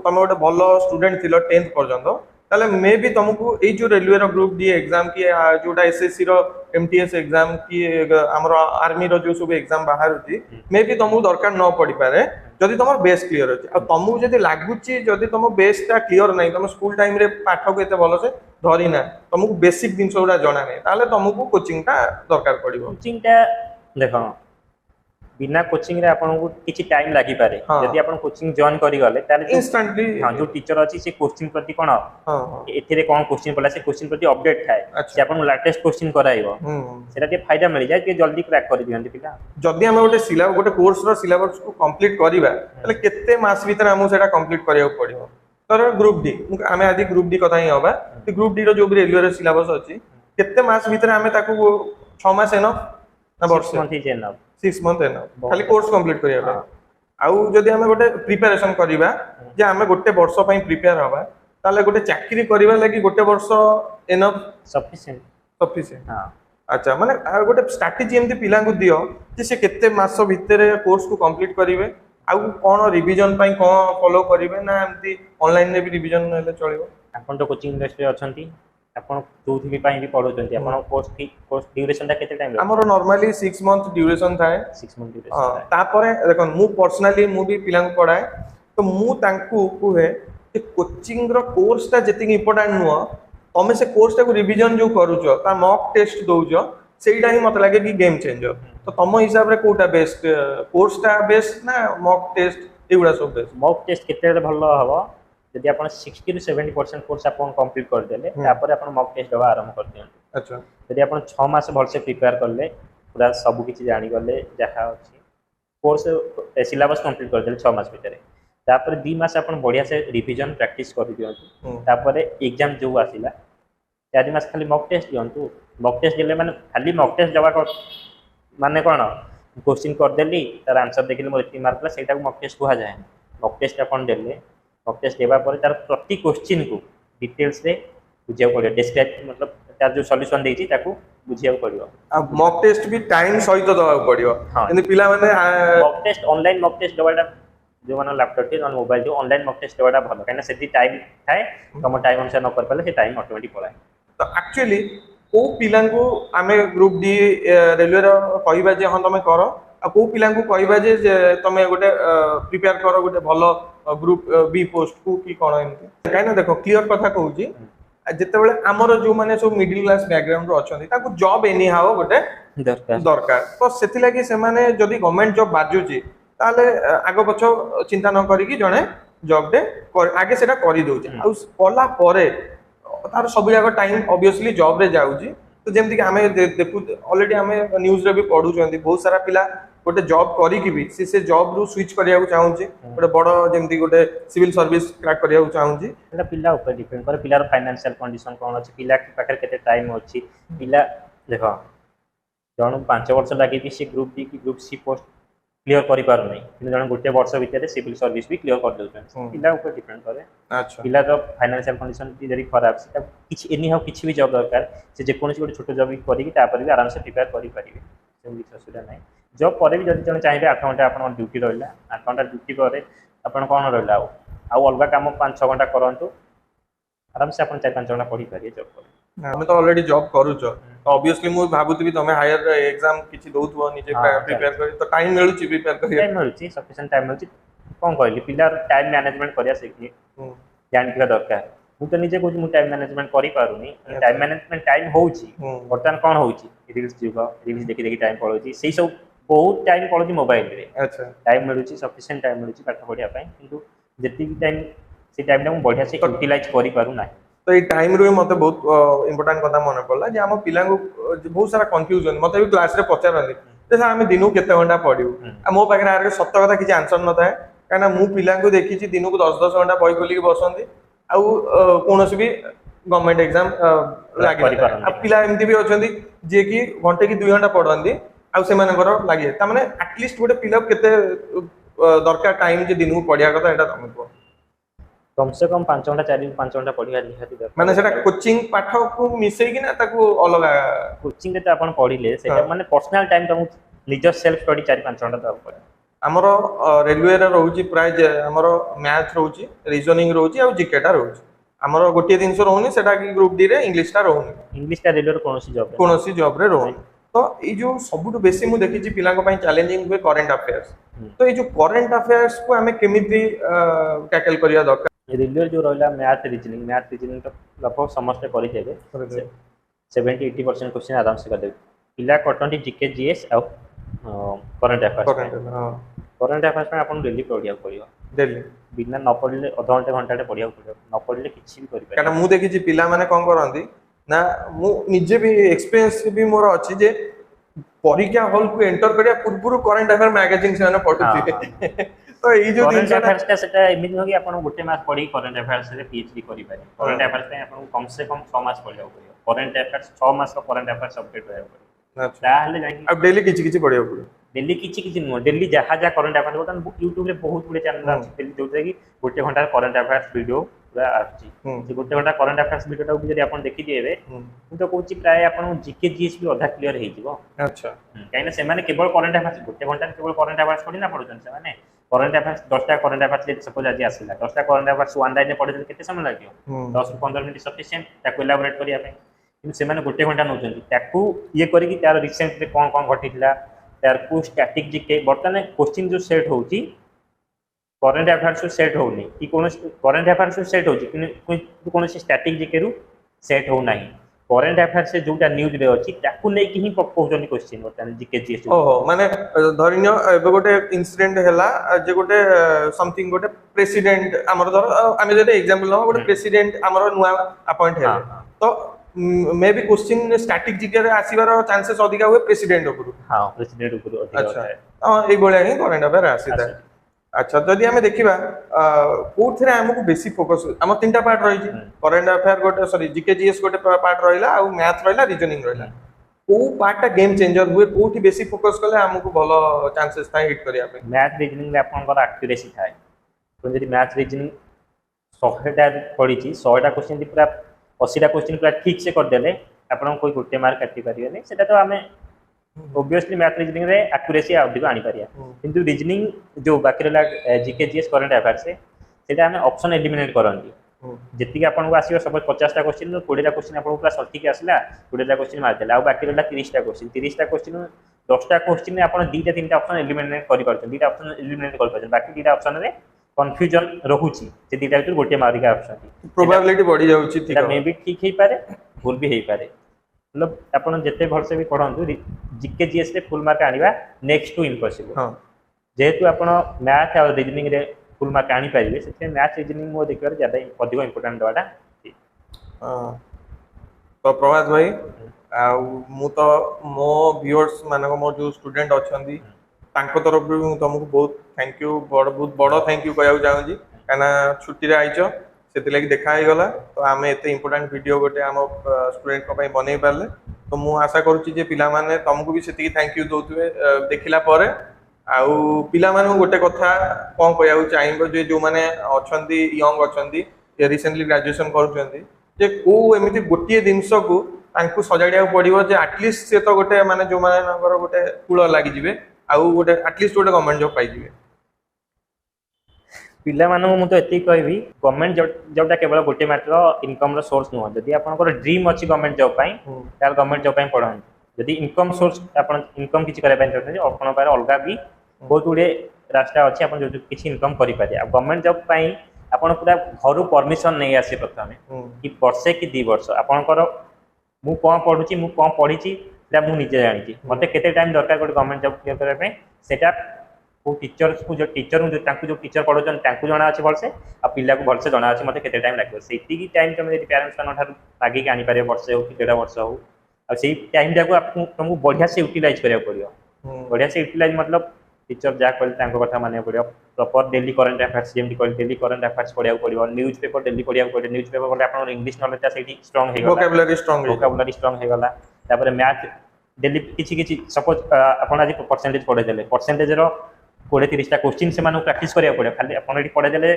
तुम गोटे भलो स्टूडेंट थिलो 10th पर्यंत ताले मे भी तुमको ए जो रेलवे रो ग्रुप डी एग्जाम की जोटा एसएससी रो एमटीएस एग्जाम की हमरो आर्मी रो जो सब एग्जाम बाहर होती मे भी तुमको दरकार न पड़ी पारे जदी तुमर बेस क्लियर अछि आ तुमको जदी लागुची जदी तुम बेस ता क्लियर नै तुम स्कूल टाइम रे पाठ को एते भलो से धरि ना तुमको बेसिक दिन सोडा जणा नै ताले तुमको कोचिंग ता दरकार पड़िबो कोचिंग ता देखो बिना कोचिंग रे आपन को किछि टाइम लागि पारे यदि आपन कोचिंग जॉइन करि गले ताले इंस्टेंटली हां जो टीचर अछि से क्वेश्चन प्रति कोन एथिरे कोन क्वेश्चन पला से क्वेश्चन प्रति अपडेट थाए से आपन लेटेस्ट क्वेश्चन कराइबो सेटा के फायदा मिल जाय कि जल्दी क्रैक करि दियंती पिला जदी हम गोटे सिलेबस गोटे कोर्स रो सिलेबस को कंप्लीट करिबा ताले केते मास भीतर हम सेटा कंप्लीट करिया पड़िबो तर ग्रुप डी हमें आदि ग्रुप डी कथा ही होबा कि ग्रुप डी रो जो भी रेलवे रो सिलेबस अछि केते मास भीतर हमें ताको 6 मास एनो ना वर्ष मंथ ही एनो 6 मंथ एनो खाली कोर्स कंप्लीट करिया आउ जदी हमें गोटे प्रिपरेशन करिबा जे हमें गोटे वर्ष पई प्रिपेयर होबा ताले गोटे चाकरी करिबा लागि गोटे वर्ष एनफ सफिशिएंट हां अच्छा माने गोटे स्ट्रेटजी एमती पिला को दियो जे से केते मास भीतर कोर्स को कंप्लीट करिवे आउ कोन रिवीजन पई कोन फॉलो करिवे ना एमती ऑनलाइन रे भी रिवीजन हेले चलिबो आपन तो कोचिंग इंडस्ट्री अछंती आपन जोथि भी पई भी पढोचंती आपन कोर्स ड्यूरेशन ता केते टाइम हमरो नॉर्मली 6 मंथ ड्यूरेशन थाए 6 मंथ ड्यूरेशन तापरे देखो मु पर्सनली मु भी पिला को पढाए तो मु तांकू कुहे कि कोचिंग रो कोर्स ता जति इंपोर्टेंट नुवा तमे से कोर्स ता को रिवीजन जो करूचो ता मॉक टेस्ट दोउचो सेइडा ही मत लागे कि गेम चेंजर तो तम हिसाब रे कोटा बेस्ट कोर्स ता बेस्ट ना मॉक टेस्ट एगुडा सब बेस्ट मॉक टेस्ट केते भलो हबो यदि आपण 60 ରୁ 70% कोर्स आपण कंप्लीट कर देले तापर आपण मॉक टेस्ट दवा आरंभ कर दियन अच्छा यदि आपण 6 मास भल से प्रिपेयर करले पूरा सब किछि जानि गले जहा अछि कोर्स सिलेबस कंप्लीट कर देले 6 मास भीतर तापर 2 मास आपण बढ़िया से रिवीजन प्रैक्टिस कर दियंतु तापर एग्जाम जो आसिला 4 मास खाली मॉक टेस्ट दियंतु मॉक टेस्ट देले माने खाली मॉक टेस्ट दवा माने कोन क्वेश्चन कर देली तार आंसर देखिले मोर इतनी मार्क ला सेटा को मॉक टेस्ट कुहा जाय मॉक टेस्ट आपण देले मॉक टेस्ट देबा पर तार प्रति क्वेश्चन को डिटेल्स रे बुझिया पड़ियो डिस्क्राइब मतलब तार जो सॉल्यूशन देछि ताको बुझिया पड़ियो अब मॉक टेस्ट भी टाइम सहित दवा पड़ियो यदि पिला माने mock test online mock test दवाटा जो माने लैपटॉप के ऑन मोबाइल जो ऑनलाइन मॉक टेस्ट दवाटा भलो काना सेति टाइम थाए तम टाइम अनुसार न कर पाले से टाइम ऑटोमेटिक पलाय तो एक्चुअली को पिला को आमे ग्रुप डी रेलवे रो कहबा जे हम तमे करो आ को पिला को कहबा जे तमे गोटे प्रिपेयर करो गोटे भलो ग्रुप बी पोस्ट को की कोन एमती काइना देखो क्लियर कथा कहूची जते बेले हमर जो माने सब मिडिल क्लास बैकग्राउंड रो अछंती ताको जॉब एनी हाउ गोटे दरकार तो सेति लागि से माने जदी गवर्नमेंट जॉब बाजुची ताले आगो पछो चिंता न करी कि जणे जॉब दे आगे सेटा करी दोची आ कोला परे तार सब जाक टाइम ऑब्वियसली जॉब रे जाउची तो जेमति कि हमें देखु ऑलरेडी हमें न्यूज़ रे भी पढु छथि बहुत सारा पिला गोटे जॉब करी कि भी से जॉब रू स्विच करिया को चाहूची गोटे बडो जेमति गोटे सिविल सर्विस क्रैक करिया को चाहूची एटा पिला ऊपर डिपेंड करे पिलार फाइनेंशियल कंडीशन कोन अछि पिला के पाखर केते टाइम अछि पिला देखो जण 5 वर्ष लागि कि से ग्रुप डी की ग्रुप सी पोस्ट क्लियर करि पारु नै कि जण गोटे वर्ष भितर सिविल सर्विस भी क्लियर कर देउछन पिला ऊपर डिपेंड करे। अच्छा पिला रो फाइनेंशियल कंडीशन की जरी खराब से किछ एनी हाउ किछ भी जॉब दरकार से जे कोनसी गोटे छोटो जॉब भी करी कि तापर भी आराम से प्रिपेयर करि परिबे से किछ असुविधा नै। जॉब करे भी जदी जण चाहिबे 8 घंटा आपन ड्यूटी रहला 8 घंटा ड्यूटी करे आपन कोन रहला आ अलगा काम 5-6 घंटा करंतु आराम से अपन 4-5 घंटा पढ़ी पारिए जॉब करे। हमें तो ऑलरेडी जॉब करू छ तो ऑब्वियसली मु भाबुतबी तमे हायर एग्जाम किछि दोउथबो निजे प्रिपेयर करी तो टाइम मिलु छि प्रिपेयर करी टाइम मिलु छि सफिशिएंट टाइम मिलु छि कोन कहली पिला टाइम मैनेजमेंट करिया सिखि जान के दरकार मु तो निजे कोइ मु टाइम मैनेजमेंट करि पारुनी टाइम मैनेजमेंट टाइम होउछि बर्तन कोन होउछि रील्स जुगा रील्स देखि देखि टाइम पळोछि सेही सब बहुत टाइम पळोछि मोबाइल रे। अच्छा टाइम मिलु छि सफिशिएंट टाइम मिलु छि पाठ पढिया पय किंतु जति टाइम से टाइम ना बढ़िया से यूटिलाइज करि पारु ना। तो ये टाइम रो मते बहुत इंपोर्टेंट कथा मन पड़ला जे हम पिला को बहुत सारा कंफ्यूजन मते भी क्लास रे पचारली जे सर हम दिनो केते घंटा पढियो आ मो पाखरे आरे सत्य कथा किछि आंसर न थाए काना मु पिला को देखि छि दिनो को 10-10 घंटा पढि खोली के बसंती आ कोनोसी भी गवर्नमेंट एग्जाम लागि आ पिला एमती भी अछंती जे कि घंटे की 2 घंटा पढंती आ से मानकर लागि त माने एटलीस्ट गोटे पिला केते दरकार टाइम जे दिनो पढिया कथा एटा तमे को कम से कम 5 घंटा 4-5 घंटा पढ़िया निहाती दरकार माने सेटा कोचिंग पाठ को मिसै कि ना ताको अलग कोचिंग रे त अपन पढिले सेटा माने पर्सनल टाइम त निज सेल्फ स्टडी 4-5 घंटा त पढ हमरो रेलवे रे रहउची प्राय हमरो मैथ रहउची रीजनिंग रहउची आ जीकेटा रहउची हमरो गोटे दिन से रहउनी सेटा कि ग्रुप डी रे इंग्लिश ता रहउनी इंग्लिश ता रेलवे रे कोनोसी जॉब रे रहउनी तो ए जो सबुटु बेसी मु देखि छि पिला को पय चैलेंजिंग हुए करंट अफेयर्स तो ए जो करंट अफेयर्स को हमें केमिति टैकल करिया दरकार रेलवे जो रहला मैथ रीजनिंग तो लगभग समस्त करि देबे 70-80% क्वेश्चन आराम से कर देबे पिला कटंटी जीके जीएस आ करंट अफेयर्स में अपन डेली पढ़िया पड़ियो डेली बिना न पढ़ले आधा घंटा पढ़िया पड़ियो न पढ़ले किछि भी करि पारे काना मु देखि छि पिला माने कोन करंती ना मु निजे भी एक्सपीरियंस भी मोर अछि जे परीक्षा हॉल को एंटर करिया पूर्व करंट अफेयर मैगजीन से पढुथि तो ए जो करंट अफेयर्स का सेटा एमिति हो कि अपन गोटे मास पढ़ी करंट अफेयर्स रे पीएचडी करि पारे करंट अफेयर्स पे अपन कम से कम 6 मास पढ़िया पड़ियो करंट अफेयर्स 6 मास का करंट अफेयर्स अपडेट रहया पड़ियो अच्छा ताहले जाई अब डेली किछि पढ़िया पड़ियो डेली किछि न डेली जहा करंट अफेयर्स बटन YouTube रे बहुत गुडे चैनल अछि डेली जोते कि गोटे घंटा करंट अफेयर्स वीडियो पूरा आछि जे गोटे घंटा करंट अफेयर्स वीडियो टा जदी अपन देखि दिएबे मु तो कहूची प्राय अपन जीके जीएस भी आधा क्लियर हे जिवो। अच्छा काइना से माने केवल करंट अफेयर्स गोटे घंटा केवल करंट अफेयर्स पढि ना पढुछन से माने करंट अफेयर्स 10टा करंट अफेयर्स सपोज आज आसीला 10टा करंट अफेयर्स वन लाइन पढि केते समय लागियो 10 15 मिनिट सफिशिएंट ताको एलाबोरेट करिया पे किन से माने गोटे घंटा नउछन ताको ये करी कि तार रिसेंट रे कोन घटितला तार को स्टैटिक जीके बर्तन क्वेश्चन जो सेट होउची करंट अफेयर्स सेट होउनी कि कोन करंट अफेयर्स सेट होउची कि कोन स्टैटिक जीके रु सेट हो नाही करंट अफेयर्स से जोटा न्यूज रे अछि ताकू नै कि ही पकोजनी क्वेश्चन बर्तन जीके जीएस ओहो माने धरिनियो एबे गोटे इंसिडेंट हैला जे गोटे समथिंग गोटे प्रेसिडेंट हमर धर आमे जे एग्जांपल न गोटे प्रेसिडेंट हमर नुवा अपॉइंट हैला तो may be question static GK रे आसीबार चांसेस अधिका हुए प्रेसिडेंट ऊपर हां प्रेसिडेंट ऊपर अधिका होता है हां ए बोले ही करंट अफेयर आसीता है। अच्छा जदि हमें देखिबा कोथरे हमकु बेसी फोकस हम तीनटा पार्ट रही करंट अफेयर गोटे सॉरी जीके जीएस गोटे पार्ट रहिला आ मैथ रहिला रीजनिंग रहिला को पार्टटा गेम चेंजर हुए कोठी बेसी फोकस करले हमकु भलो चांसेस थाई हिट करिया पे मैथ रीजनिंग रे आपनकर एक्यूरेसी थाए तो जदि मैथ रीजनिंग 100 टा पढी छी 100 टा क्वेश्चन पूरा 80 टा क्वेश्चन पूरा ठीक से कर देले आपन कोई गोटे मार्क काटी परियो नै सेटा तो हमें ऑब्वियसली मैथ रीजनिंग रे एक्यूरेसी अधिक आनी पारिया किंतु रीजनिंग जो बाकी रहला जीके जीएस करंट अफेयर से सेटा हमें ऑप्शन एलिमिनेट करंती जेतिक आपन को आसीबो सब 50 टा क्वेश्चन 20 टा क्वेश्चन आपन पूरा सटीक आसला 20 टा क्वेश्चन मार देला आ बाकी रहला 30 टा क्वेश्चन 10 टा क्वेश्चन में आपन 2 टा 3 टा ऑप्शन एलिमिनेट करि परछन 2 टा ऑप्शन एलिमिनेट कर परछन बाकी 2 टा ऑप्शन रे कंफ्यूजन रहूची से 2 टा भीतर गोटे मारिका ऑप्शन प्रोबेबिलिटी बढ़ी जाउची ठीक है मे बी ठीक हे पारे भूल भी हे पारे मतलब आपन जते भर से भी पढंतु जीके जीएस रे फुल मार्क आनिबा नेक्स्ट टू इम्पॉसिबल हां जेहेतु आपन मैथ और रीजनिंग रे फुल मार्क आनी पाइबे सेते मैथ रीजनिंग मो देखबार ज्यादा अधिक इंपोर्टेंट दवाटा हां तो प्रभात भाई आ मु तो मो व्यूअर्स मानको मो जो स्टूडेंट अछंदी तांको तरफ भी तुमको बहुत थैंक यू बहुत बड़ थैंक यू कहया जाउ जी काना छुट्टी रे आइचो सेति लागि देखा ही गला तो आमे एते इंपोर्टेंट वीडियो गोटे हम स्टूडेंट को पई बनै पारले तो मु आशा करूची जे पिला माने तुमको भी सेति थैंक यू दोतबे देखिला परे आउ पिला मानु गोटे कथा कौन कहू चाहिए जे जो माने अछंती यंग अछंती रिसेंटली ग्रेजुएशन करूछंती जे को एमिति गोटे जिनस को तांकु सजाड़िया पड़ो जे एटलिस्ट से तो गोटे माने जो माने गोटे कूल लगी जिवे आउ गोटे एटलिस्ट गोटे गवर्नमेंट जॉब पाई जिवे पिला मानू मु तो एति कहबी गवर्नमेंट जॉब केवल गोटे मात्र इनकम रो सोर्स नुह जदि आपनकर ड्रीम अछि गवर्नमेंट जॉब पई तार गवर्नमेंट जॉब पई पढन जदि इनकम सोर्स आपन इनकम किछि करे पई चाहते आपन पारे अलगा भी बहुत गुडे रास्ता अछि आपन जो किछि इनकम करि पारे आ गवर्नमेंट जॉब पई आपन पूरा घर परमिशन नै आसी प्रथमे कि वर्षे कि 2 वर्ष आपनकर मु कोन पढुची मु कोन पढिची सेटा मु निजे जानि मते केते टाइम दरकार गोटे गवर्नमेंट जॉब क्लियर करे पई सेटा को टीचर्स को जो टीचर जो टीचर पढ़ोचन तांकु जणा अछि भलसे आ पिला को भलसे जणा अछि मते केते टाइम लागो सेति की टाइम तमे यदि पेरेंट्स मान ठार लागी के आनी पारे वर्षे हो कि 1.5 वर्ष हो आ सेही टाइम जाको आपको तुमको बढ़िया से यूटिलाइज करिया पड़ियो बढ़िया से यूटिलाइज मतलब टीचर जा कहले तांको कथा माने पड़ियो प्रॉपर डेली करंट अफेयर्स जेमति कहले डेली करंट अफेयर्स पढ़िया पड़ियो न्यूज़ पेपर डेली पढ़िया पड़ियो न्यूज़ पेपर बोले आपन इंग्लिश नॉलेज सेठी स्ट्रांग हे वोकैबुलरी स्ट्रांग हे गला तापर मैथ डेली किछि सपोज आपन आज परसेंटेज पढ़े देले परसेंटेज रो 20-30 क्वेश्चन से प्रैक्टिस करिया पड़े खाली अपन पढ़े देले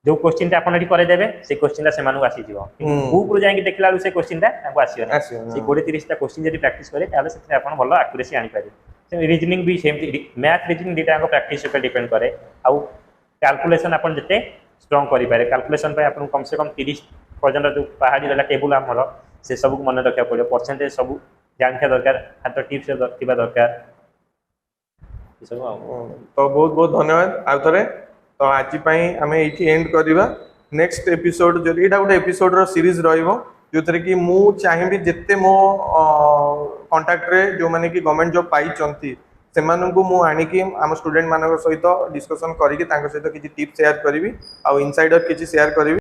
जो क्वेश्चन टा अपन करे देबे से क्वेश्चन से आसी जीवो बुक रो जाई देखला से क्वेश्चन टा हमको आसीयो ना से 20-30 क्वेश्चन जदी प्रैक्टिस करे ताले से अपन भलो एक्यूरेसी आनी पारे से रीजनिंग भी सेम मैथ रीजनिंग डेटा को प्रैक्टिस पे डिपेंड करे आउ कैलकुलेशन अपन जते स्ट्रांग करि पारे कैलकुलेशन पे अपन कम से कम 30 पर्यंत जो पहाड़ी वाला टेबल हमर से सब को मन रखा पड़े परसेंटेज सब जानका दरकार हाथ टिप्स रखिबा दरकार तो बहुत बहुत धन्यवाद आउ थरे तो आज आमे एठी एंड करबा नेक्स्ट एपिसोड जो एटा गोटे एपिसोड रो सीरीज रहइबो जो थरे कि मु चाहिबी जत्ते मो कांटेक्ट रे जो माने कि गवर्नमेंट जॉब पाई चंती से माननकु मु आनी कि हम स्टूडेंट मानक सहित डिस्कशन करी कि तांको सहित किछि टिप्स शेयर करबी आ इनसाइडर किछि शेयर करबी।